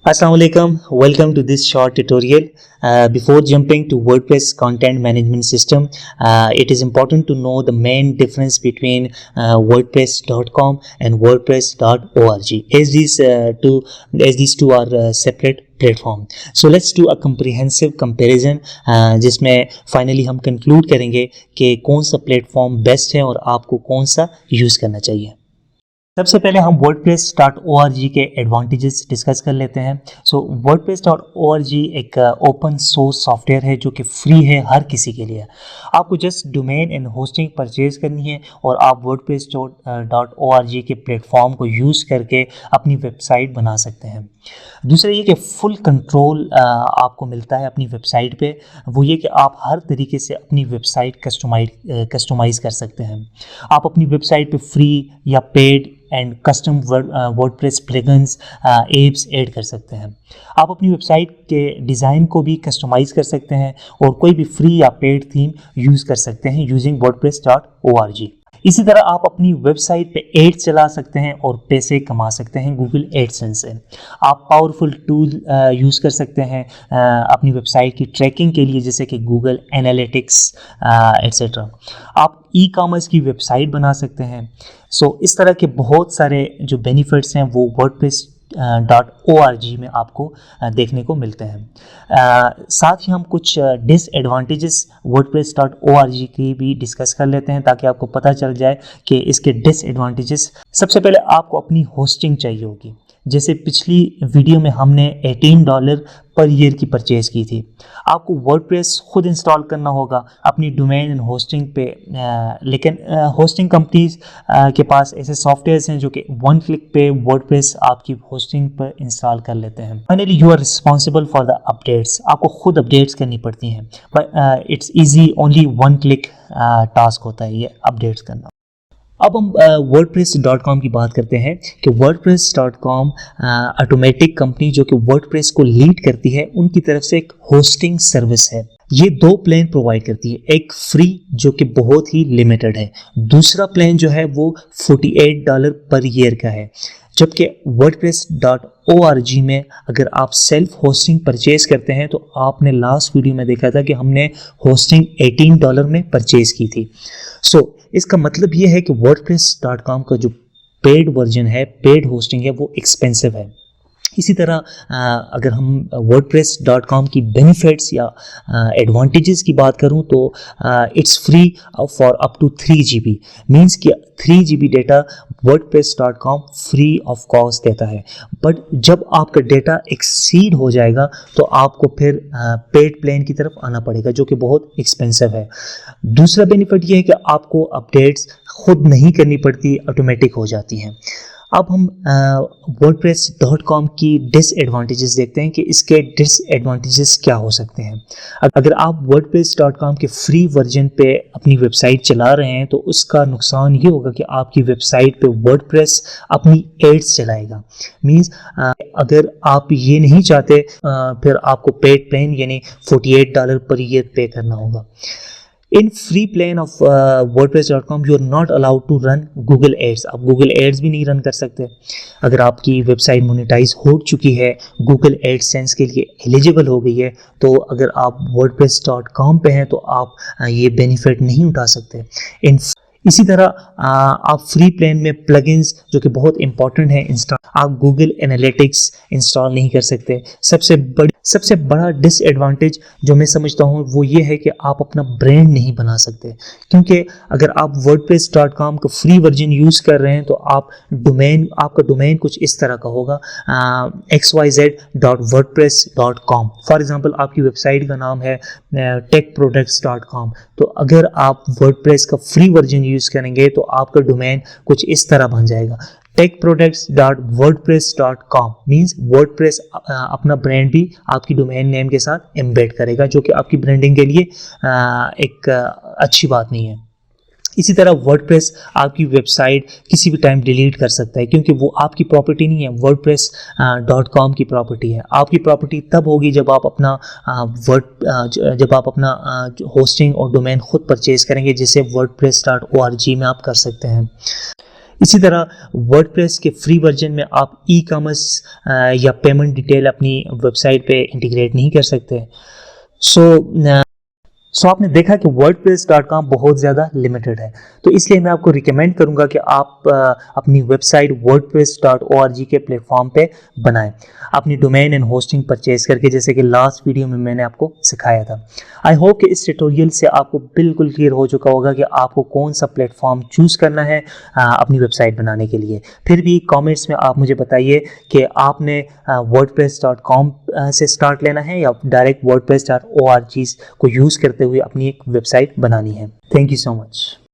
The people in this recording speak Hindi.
Assalamualaikum. Welcome to this short tutorial. Before jumping to WordPress content management system, it is important to know the main difference between WordPress.com and WordPress.org. As these two are separate platform. So let's do a comprehensive comparison जिसमें फाइनली हम कंक्लूड करेंगे कि कौन सा प्लेटफॉर्म बेस्ट है और आपको कौन सा यूज़ करना चाहिए. सबसे पहले हम WordPress.org के एडवांटेजेस डिस्कस कर लेते हैं. सो WordPress.org एक ओपन सोर्स सॉफ्टवेयर है जो कि फ्री है हर किसी के लिए. आपको just domain and hosting purchase करनी है और आप WordPress.org के प्लेटफॉर्म को यूज़ करके अपनी वेबसाइट बना सकते हैं. दूसरा ये कि फुल कंट्रोल आपको मिलता है अपनी वेबसाइट पे. वो ये कि आप हर तरीके से अपनी वेबसाइट कस्टमाइज़ कर सकते हैं. आप अपनी वेबसाइट पे फ्री या paid and custom WordPress plugins apps add कर सकते हैं. आप अपनी वेबसाइट के डिज़ाइन को भी कस्टमाइज़ कर सकते हैं और कोई भी फ्री या पेड थीम यूज़ कर सकते हैं यूजिंग WordPress.org. इसी तरह आप अपनी वेबसाइट पे एड्स चला सकते हैं और पैसे कमा सकते हैं गूगल एडसेंस से. आप पावरफुल टूल यूज़ कर सकते हैं अपनी वेबसाइट की ट्रैकिंग के लिए, जैसे कि गूगल एनालिटिक्स एट्सेट्रा. आप ई कॉमर्स की वेबसाइट बना सकते हैं. सो इस तरह के बहुत सारे जो बेनिफिट्स हैं वो WordPress.org में आपको देखने को मिलते हैं. साथ ही हम कुछ डिसएडवांटेजेस WordPress.org की भी डिस्कस कर लेते हैं ताकि आपको पता चल जाए कि इसके डिसएडवांटेजेस. सबसे पहले आपको अपनी होस्टिंग चाहिए होगी. जैसे पिछली वीडियो में हमने $18 पर ईयर की परचेज़ की थी. आपको वर्डप्रेस खुद इंस्टॉल करना होगा अपनी डोमेन एंड होस्टिंग पे. लेकिन होस्टिंग कंपनीज के पास ऐसे सॉफ्टवेयर्स हैं जो कि वन क्लिक पे वर्डप्रेस आपकी होस्टिंग पर इंस्टॉल कर लेते हैं. Finally you are responsible for the updates. आपको खुद अपडेट्स करनी पड़ती हैं, but it's easy, only one click task होता है ये अपडेट्स करना. अब हम WordPress.com की बात करते हैं कि WordPress.com ऑटोमेटिक कंपनी जो कि वर्डप्रेस को लीड करती है, उनकी तरफ से एक होस्टिंग सर्विस है. ये दो प्लान प्रोवाइड करती है. एक फ्री जो कि बहुत ही लिमिटेड है. दूसरा प्लान जो है वो $48 पर ईयर का है. जबकि WordPress.org में अगर आप सेल्फ होस्टिंग परचेज़ करते हैं तो आपने लास्ट वीडियो में देखा था कि हमने होस्टिंग $18 में परचेज़ की थी. सो इसका मतलब ये है कि WordPress.com का जो पेड वर्जन है, पेड होस्टिंग है, वो एक्सपेंसिव है. इसी तरह अगर हम WordPress.com की बेनिफिट्स या एडवांटेजेस की बात करूं तो it's free for up to 3 GB. Means कि 3 GB data WordPress.com free of cost देता है. बट जब आपका डेटा एक्सीड हो जाएगा तो आपको फिर पेड प्लान की तरफ आना पड़ेगा जो कि बहुत एक्सपेंसिव है. दूसरा बेनिफिट ये है कि आपको अपडेट्स खुद नहीं करनी पड़ती, ऑटोमेटिक हो जाती हैं. अब हम WordPress.com की डिसएडवांटेजेस देखते हैं कि इसके डिसएडवांटेजेस क्या हो सकते हैं. अगर आप WordPress.com के फ्री वर्जन पे अपनी वेबसाइट चला रहे हैं तो उसका नुकसान ये होगा कि आपकी वेबसाइट पे वर्डप्रेस अपनी एड्स चलाएगा. मींस अगर आप ये नहीं चाहते फिर आपको पेड प्लान यानी $48 पर ईयर पे करना होगा. In free plan of WordPress.com you are not allowed to run Google ads. आप गूगल एड्स भी नहीं रन कर सकते. अगर आपकी वेबसाइट मोनेटाइज हो चुकी है, गूगल एडसेंस के लिए एलिजिबल हो गई है, तो अगर आप WordPress.com पे हैं तो आप ये बेनिफिट नहीं उठा सकते. इसी तरह आप फ्री प्लान में प्लगइन्स जो कि बहुत इंपॉर्टेंट है इंस्टॉल, आप गूगल एनालिटिक्स इंस्टॉल नहीं कर सकते. सबसे बड़ा डिसएडवांटेज जो मैं समझता हूँ वो ये है कि आप अपना ब्रांड नहीं बना सकते. क्योंकि अगर आप WordPress.com का फ्री वर्जन यूज़ कर रहे हैं तो आपका डोमेन कुछ इस तरह का होगा, xyz.wordpress.com. फॉर एग्जांपल आपकी वेबसाइट का नाम है techproducts.com. तो अगर आप WordPress का फ्री वर्जन यूज़ करेंगे तो आपका डोमेन कुछ इस तरह बन जाएगा, techproducts.wordpress.com. मीन्स वर्डप्रेस अपना ब्रांड भी आपकी डोमेन नेम के साथ एम्बेड करेगा जो कि आपकी ब्रांडिंग के लिए एक अच्छी बात नहीं है. इसी तरह वर्डप्रेस आपकी वेबसाइट किसी भी टाइम डिलीट कर सकता है क्योंकि वो आपकी प्रॉपर्टी नहीं है, WordPress.com की प्रॉपर्टी है. आपकी प्रॉपर्टी तब होगी जब आप अपना होस्टिंग और डोमेन खुद परचेज करेंगे, जिसे WordPress.org में आप कर सकते हैं. इसी तरह वर्डप्रेस के फ्री वर्जन में आप ई कॉमर्स या पेमेंट डिटेल अपनी वेबसाइट पे इंटीग्रेट नहीं कर सकते। सो आपने देखा कि wordpress.com बहुत ज़्यादा लिमिटेड है, तो इसलिए मैं आपको रिकमेंड करूंगा कि आप अपनी वेबसाइट wordpress.org के प्लेटफॉर्म पे बनाएं, अपनी डोमेन एंड होस्टिंग परचेज करके, जैसे कि लास्ट वीडियो में मैंने आपको सिखाया था। आई होप कि इस ट्यूटोरियल से आपको बिल्कुल क्लियर हो चुका होगा कि आपको कौन सा प्लेटफॉर्म चूज़ करना है अपनी वेबसाइट बनाने के लिए। फिर भी कमेंट्स में आप मुझे बताइए कि आपने wordpress.com से स्टार्ट लेना है या डायरेक्ट wordpress.org को यूज़ करते हुए अपनी एक वेबसाइट बनानी है। Thank you so much.